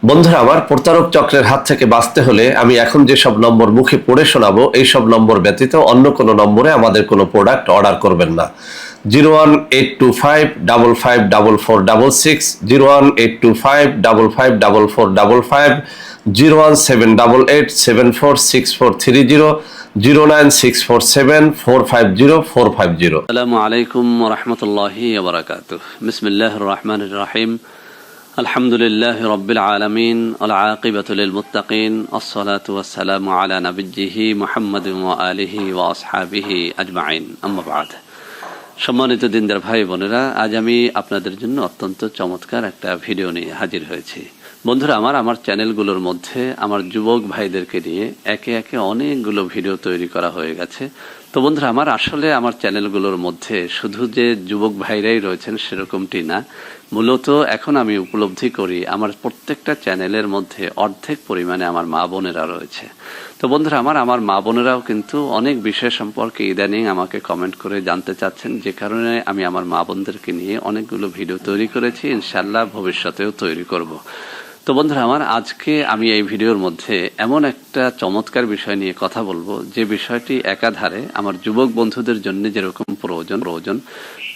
বন্ধুরা আমার, প্রতারক চক্রের হাত থেকে বাঁচতে হলে আমি এখন যেসব নম্বর মুখে পড়ে শোনাবো এই সব নম্বর ব্যতীত অন্য কোনো নম্বরে আমাদের কোনো প্রোডাক্ট অর্ডার করবেন না। 01825554466, 01825554455, 01788746430, 09647450450। আসসালামু আলাইকুম ওয়া রাহমাতুল্লাহি ওয়া বারাকাতুহু। বিসমিল্লাহির রহমানির রহিম। আলহামদুলিল্লাহি রাব্বিল আলামিন ওয়াল আকিবাতু লিল মুত্তাকিন। আসসালাতু ওয়াসসালামু আলা নাবিয়্যিহি মুহাম্মাদিন ওয়া আলিহি ওয়া আসহাবিহি আজমাইন। আম্মা বা'দ। সম্মানিত দিনদার ভাই বোনেরা, আজ আমি আপনাদের জন্য অত্যন্ত চমৎকার একটা ভিডিও নিয়ে হাজির হয়েছি। বন্ধুরা আমার চ্যানেলগুলোর মধ্যে আমার যুবক ভাইদেরকে নিয়ে একে একে অনেকগুলো ভিডিও তৈরি করা হয়ে গেছে। তো বন্ধুরা আসলে আমার চ্যানেলগুলোর মধ্যে শুধু যে যুবক ভাইরাই রয়েছেন সেরকমটি না, মূলত এখন আমি উপলব্ধি করি আমার প্রত্যেকটা চ্যানেলের মধ্যে অর্ধেক পরিমাণে আমার মা বোনেরা রয়েছে। তো বন্ধুরা আমার মা বোনেরাও কিন্তু অনেক বিষয় সম্পর্কে ইদানিং আমাকে কমেন্ট করে জানতে চাচ্ছেন, যে কারণে আমি আমার মা বোনদেরকে নিয়ে অনেকগুলো ভিডিও তৈরি করেছি, ইনশাআল্লাহ ভবিষ্যতেও তৈরি করব। তো বন্ধুরা আজকে আমি এই ভিডিওর মধ্যে এমন একটা চমৎকার বিষয় নিয়ে কথা বলবো, যে বিষয়টি একাধারে আমার যুবক বন্ধুদের জন্য যেরকম প্রয়োজন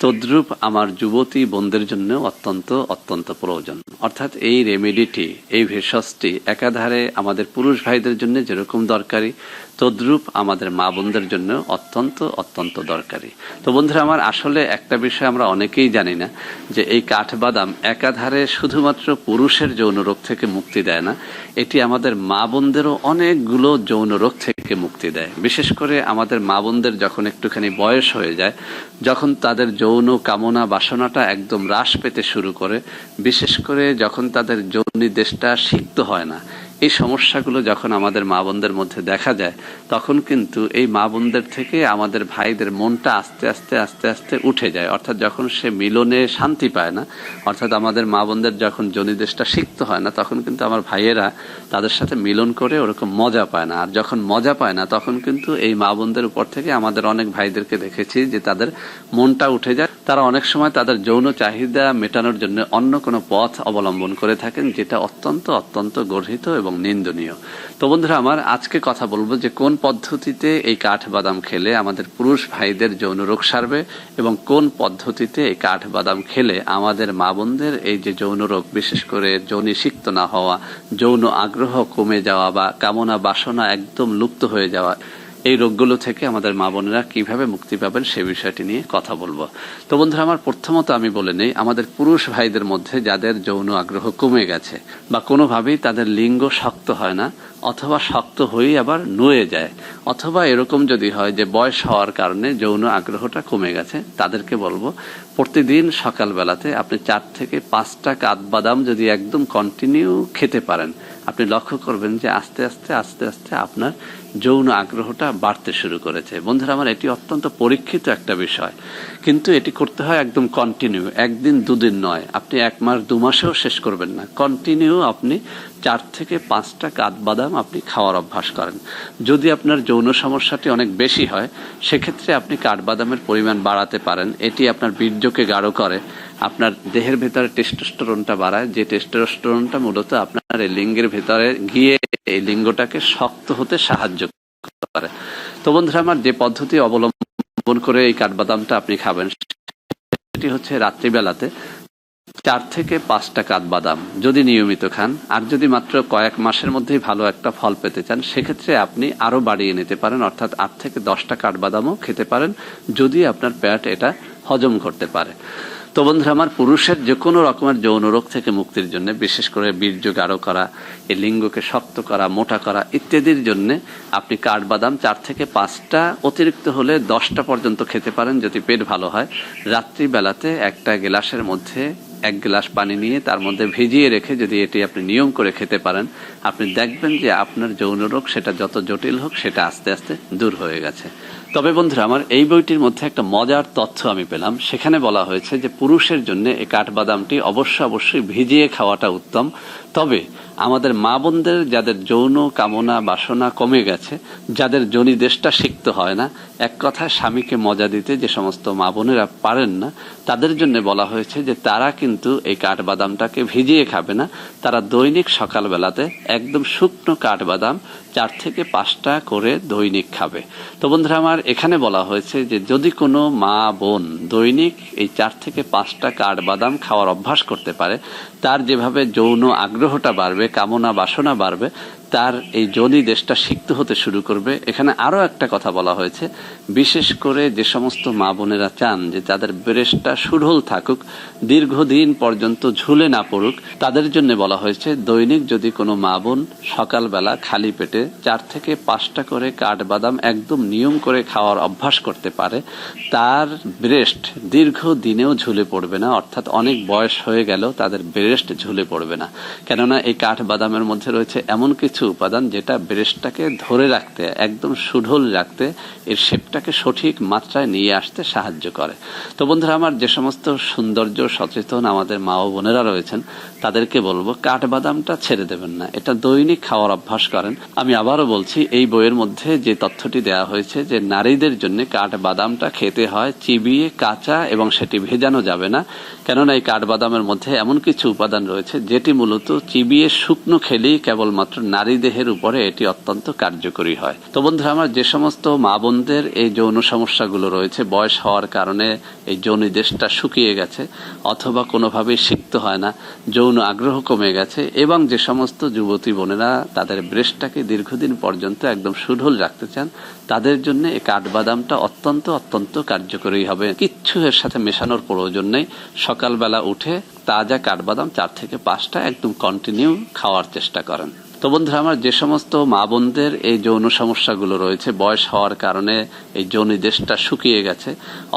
তদ্রূপ আমার যুবতী বোনদের জন্য অত্যন্ত অত্যন্ত প্রয়োজন। অর্থাৎ এই রেমেডিটি, এই ভেষজটি একাধারে আমাদের পুরুষ ভাইদের জন্য যেরকম দরকারি, তদ্রূপ আমাদের মা বোনদের জন্য অত্যন্ত অত্যন্ত দরকারি। তো বন্ধুরা আসলে একটা বিষয় আমরা অনেকেই জানি না, যে এই কাঠবাদাম একাধারে শুধুমাত্র পুরুষের যৌন রোগ থেকে মুক্তি দেয় না, এটি আমাদের মা বোনদেরও অনেকগুলো যৌন রোগ থেকে মুক্তি দেয়। বিশেষ করে আমাদের মা বোনদের যখন একটুখানি বয়স হয়ে যায়, যখন তাদের যৌন কামনা বাসনাটা একদম হ্রাস পেতে শুরু করে, বিশেষ করে যখন তাদের যৌনিদেশটা সিক্ত হয় না, এই সমস্যাগুলো যখন আমাদের মা বোনদের মধ্যে দেখা যায়, তখন কিন্তু এই মা বোনদের থেকে আমাদের ভাইদের মনটা আস্তে আস্তে আস্তে আস্তে উঠে যায়। অর্থাৎ যখন সে মিলনে শান্তি পায় না, অর্থাৎ আমাদের মা বোনদের যখন যৌনিদেশটা সিক্ত হয় না, তখন কিন্তু আমার ভাইয়েরা তাদের সাথে মিলন করে ওরকম মজা পায় না। আর যখন মজা পায় না, তখন কিন্তু এই মা বোনদের উপর থেকে আমাদের অনেক ভাইদেরকে দেখেছি যে তাদের মনটা উঠে যায়। তারা অনেক সময় তাদের যৌন চাহিদা মেটানোর জন্য অন্য কোনো পথ অবলম্বন করে থাকেন, যেটা অত্যন্ত অত্যন্ত গর্হিত এবং নিন্দনীয়। তো বন্ধুরা আজকে কথা বলবো যে কোন পদ্ধতিতে এই কাঠবাদাম খেলে আমাদের পুরুষ ভাইদের যৌন রোগ সারবে, এবং কোন পদ্ধতিতে এই কাঠবাদাম খেলে আমাদের মা বোনদের এই যে যৌন রোগ, বিশেষ করে যৌনি সিক্ত না হওয়া, যৌন আগ্রহ কমে যাওয়া বা কামনা বাসনা একদম লুপ্ত হয়ে যাওয়া, এই রোগগুলো থেকে আমাদের মা বোনেরা কিভাবে মুক্তি পাবেন সে বিষয়টি নিয়ে কথা বলবো। তো বন্ধুরা প্রথমত আমি বলে নেই, আমাদের পুরুষ ভাইদের মধ্যে যাদের যৌন আগ্রহ কমে গেছে বা কোনোভাবেই তাদের লিঙ্গ শক্ত হয় না, অথবা শক্ত হয়েই আবার নুয়ে যায়, অথবা এরকম যদি হয় যে বয়স হওয়ার কারণে যৌন আগ্রহটা কমে গেছে, তাদেরকে বলবো প্রতিদিন সকালবেলাতে আপনি 4 থেকে 5টা কাঠবাদাম যদি একদম কন্টিনিউ খেতে পারেন, আপনি লক্ষ্য করবেন যে আস্তে আস্তে আস্তে আস্তে আপনার যৌন আগ্রহটা বাড়তে শুরু করেছে। বন্ধুরা এটি অত্যন্ত পরীক্ষিত একটা বিষয়, কিন্তু এটি করতে হয় একদম কন্টিনিউ, একদিন দুদিন নয়, আপনি 1 মাস 2 মাসেও শেষ করবেন না। কন্টিনিউ আপনি 4 থেকে 5টা কাঠবাদাম আপনি খাওয়ার অভ্যাস করেন। যদি আপনার যৌন সমস্যাটি অনেক বেশি হয়, সেক্ষেত্রে আপনি কাঠবাদামের পরিমাণ বাড়াতে পারেন। এটি আপনার বীর্যকে গাঢ় করে, আপনার দেহের ভেতরে টেস্টোস্টেরনটা বাড়ায়, যে টেস্টোস্টেরনটা মূলত আপনার এই লিঙ্গের ভেতরে গিয়ে এই লিঙ্গটাকে শক্ত হতে সাহায্য করে। তো বন্ধুরা যে পদ্ধতি অবলম্বন করে এই কাঠবাদামটা আপনি খাবেন, সেটি হচ্ছে রাত্রিবেলাতে 4 থেকে 5টা কাঠবাদাম যদি নিয়মিত খান, আর যদি মাত্র কয়েক মাসের মধ্যেই ভালো একটা ফল পেতে চান, সেক্ষেত্রে আপনি আরো বাড়িয়ে নিতে পারেন, অর্থাৎ 8 থেকে 10টা কাঠবাদামও খেতে পারেন, যদি আপনার পেট এটা হজম করতে পারে। তো বন্ধুরা পুরুষের যে কোনো রকমের যৌন রোগ থেকে মুক্তির জন্য, বিশেষ করে বীর্য গাঢ় করা, এই লিঙ্গকে শক্ত করা, মোটা করা ইত্যাদির জন্য আপনি কাঠবাদাম 4 থেকে 5টা, অতিরিক্ত হলে 10টা পর্যন্ত খেতে পারেন যদি পেট ভালো হয়। রাত্রিবেলাতে একটা গ্লাসের মধ্যে 1 গ্লাস পানি নিয়ে তার মধ্যে ভিজিয়ে রেখে যদি এটি আপনি নিয়ম করে খেতে পারেন, আপনি দেখবেন যে আপনার যৌন রোগ, সেটা যত জটিল হোক, সেটা আস্তে আস্তে দূর হয়ে গেছে। তবে বন্ধুরা এই বইটির মধ্যে একটা মজার তথ্য আমি পেলাম। সেখানে বলা হয়েছে যে পুরুষের জন্য এই কাঠবাদামটি অবশ্যই ভিজিয়ে খাওয়াটা উত্তম। তবে আমাদের মা বোনদের যাদের যৌন কামনা বাসনা কমে গেছে, যাদের যোনিদেশটা সিক্ত হয় না, এক কথায় স্বামীকে মজা দিতে যে সমস্ত মা বোনেরা পারেন না, তাদের জন্য বলা হয়েছে যে তারা কিন্তু এই কাঠবাদামটাকে ভিজিয়ে খাবে না। তারা দৈনিক সকালবেলাতে একদম শুকনো কাঠবাদাম 4 থেকে 5টা করে দৈনিক খাবে। তো বন্ধুরা আমার, এখানে বলা হয়েছে যে যদি কোনো মা বোন দৈনিক এই 4 থেকে 5টা কাঠবাদাম খাওয়ার অভ্যাস করতে পারে, তার যেভাবে যৌন আগ্রহটা বাড়বে, কামনা বাসনা বাড়বে, তার এই যোনি দেশটা সিক্ত হতে শুরু করবে। এখানে আরো একটা কথা বলা হয়েছে, বিশেষ করে যে সমস্ত মা বোনেরা চান যে তাদের ব্রেস্টটা সুঢল থাকুক, দীর্ঘদিন পর্যন্ত ঝুলে না পড়ুক, তাদের জন্য বলা হয়েছে দৈনিক যদি কোনো মা বোন সকালবেলা খালি পেটে 4 থেকে 5টা করে কাঠবাদাম একদম নিয়ম করে খাওয়ার অভ্যাস করতে পারে, তার ব্রেস্ট দীর্ঘদিনেও ঝুলে পড়বে না। অর্থাৎ অনেক বয়স হয়ে গেল তাদের ব্রেস্ট ঝুলে পড়বে না। কেননা এই কাঠবাদামের মধ্যে রয়েছে এমন কিছু উপাদান যেটা ব্রেস্টটাকে ধরে রাখতে, একদম সুঢল রাখতে, এর শেপটাকে সঠিক মাত্রায় নিয়ে আসতে সাহায্য করে। তো বন্ধুরা আমার, যে সমস্ত সৌন্দর্য সচেতন আমাদের মা ও বোনেরা রয়েছেন তাদেরকে বলবো কাঠবাদামটা ছেড়ে দেবেন না, এটা দৈনিক খাওয়ার অভ্যাস করেন। আমি আবারও বলছি, এই বইয়ের মধ্যে যে তথ্যটি দেওয়া হয়েছে যে নারীদের জন্য কাঠবাদামটা খেতে হয় চিবিয়ে, কাঁচা, এবং সেটি ভেজানো যাবে না। কেননা এই কাঠবাদামের মধ্যে এমন কিছু উপাদান রয়েছে যেটি মূলত চিবিয়ে শুকনো খেলেই কেবলমাত্র নারী দেহের উপরে এটি অত্যন্ত কার্যকরী হয়। তো বন্ধুরা আমার, যে সমস্ত মা বোনদের এই যৌন সমস্যাগুলো রয়েছে, বয়স হওয়ার কারণে এই যোনিদেশটা শুকিয়ে গেছে অথবা কোনোভাবেই সিক্ত হয় না, যৌন আগ্রহ কমে গেছে, এবং যে সমস্ত যুবতী বোনেরা তাদের ব্রেস্টটাকে দীর্ঘদিন পর্যন্ত একদম সুঢল রাখতে চান, তাদের জন্য এই কাঠবাদামটা অত্যন্ত অত্যন্ত কার্যকরী হবে। কিচ্ছু এর সাথে মেশানোর প্রয়োজন নেই। সকালবেলা উঠে তাজা কাঠবাদাম 4 থেকে 5টা একদম কন্টিনিউ খাওয়ার চেষ্টা করেন। তো বন্ধুরা আমার, যে সমস্ত মা বোনদের এই যৌন সমস্যাগুলো রয়েছে, বয়স হওয়ার কারণে এই যোনিদেশটা শুকিয়ে গেছে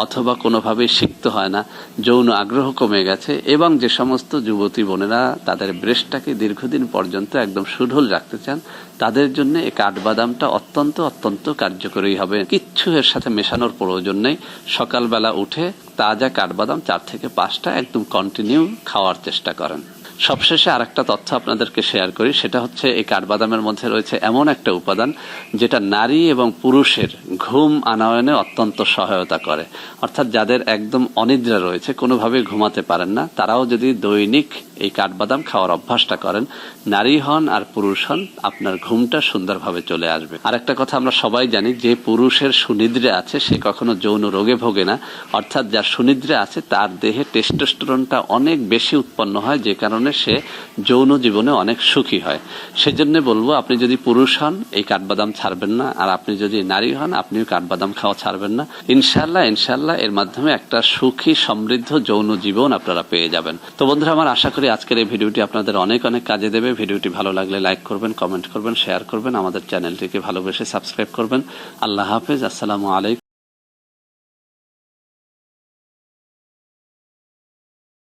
অথবা কোনোভাবেই সিক্ত হয় না, যৌন আগ্রহ কমে গেছে, এবং যে সমস্ত যুবতী বোনেরা তাদের ব্রেস্টটাকে দীর্ঘদিন পর্যন্ত একদম সুঢল রাখতে চান, তাদের জন্য এই কাঠবাদামটা অত্যন্ত অত্যন্ত কার্যকরী হবে। কিচ্ছু এর সাথে মেশানোর প্রয়োজন নেই। সকালবেলা উঠে তাজা কাঠবাদাম 4 থেকে 5টা একদম কন্টিনিউ খাওয়ার চেষ্টা করেন। সবশেষে আরেকটা তথ্য আপনাদেরকে শেয়ার করি, সেটা হচ্ছে এই কাঠবাদামের মধ্যে রয়েছে এমন একটা উপাদান যেটা নারী এবং পুরুষের ঘুম আনয়নে অত্যন্ত সহায়তা করে। অর্থাৎ যাদের একদম অনিদ্রা রয়েছে, কোনোভাবে ঘুমাতে পারেন না, তারাও যদি দৈনিক এই কাঠবাদাম খাওয়ার অভ্যাসটা করেন, নারী হন আর পুরুষ হন, আপনার ঘুমটা সুন্দরভাবে চলে আসবে। আরেকটা কথা আমরা সবাই জানি, যে পুরুষের সুনিদ্রা আছে সে কখনো যৌন রোগে ভোগে না। অর্থাৎ যার সুনিদ্রা আছে তার দেহে টেস্টোস্টেরনটা অনেক বেশি উৎপন্ন হয়, যে কারণে সে যৌন জীবনে অনেক সুখী হয়। সেজন্য বলবো, আপনি যদি পুরুষ হন এই কাঠবাদাম ছাড়বেন না, আর আপনি যদি নারী হন আপনিও কাঠবাদাম খাওয়া ছাড়বেন না। ইনশাআল্লাহ ইনশাআল্লাহ এর মাধ্যমে একটা সুখী সমৃদ্ধ যৌন জীবন আপনারা পেয়ে যাবেন। তো বন্ধুরা আমার, আশা করি আজকের এই ভিডিওটি আপনাদের অনেক অনেক কাজে দেবে। ভিডিওটি ভালো লাগলে লাইক করবেন, কমেন্ট করবেন, শেয়ার করবেন, আমাদের চ্যানেলটিকে ভালোবেসে সাবস্ক্রাইব করবেন। আল্লাহ হাফেজ। আসসালামু আলাইকুম।